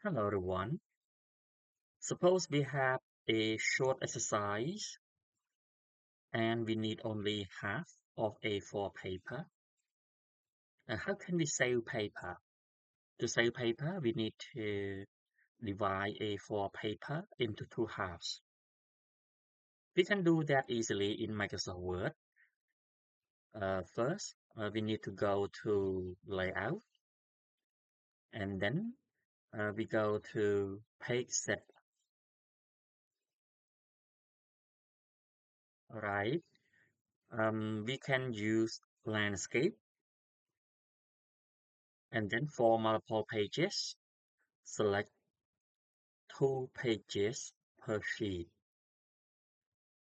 Hello everyone. Suppose we have a short exercise and we need only half of A4 paper. How can we save paper? To save paper, we need to divide A4 paper into two halves. We can do that easily in Microsoft Word. First, we need to go to Layout and then we go to Page Set. Right. We can use Landscape. And then for multiple pages, select two pages per sheet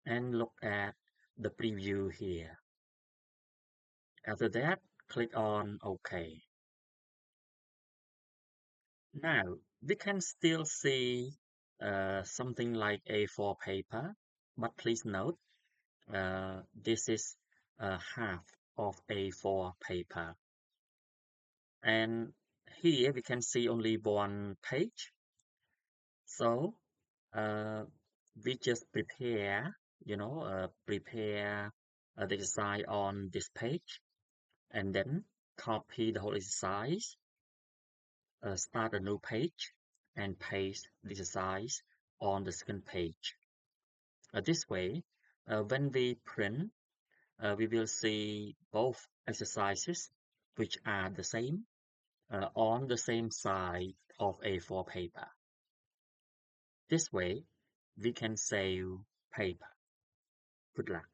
and look at the preview here. After that, click on OK. Now, we can still see something like A4 paper, but please note this is half of A4 paper. And here we can see only one page. So uh, we just prepare the exercise on this page and then copy the whole exercise, start a new page and paste the exercise on the second page. This way, when we print, we will see both exercises which are the same on the same side of A4 paper. This way, we can save paper. Good luck.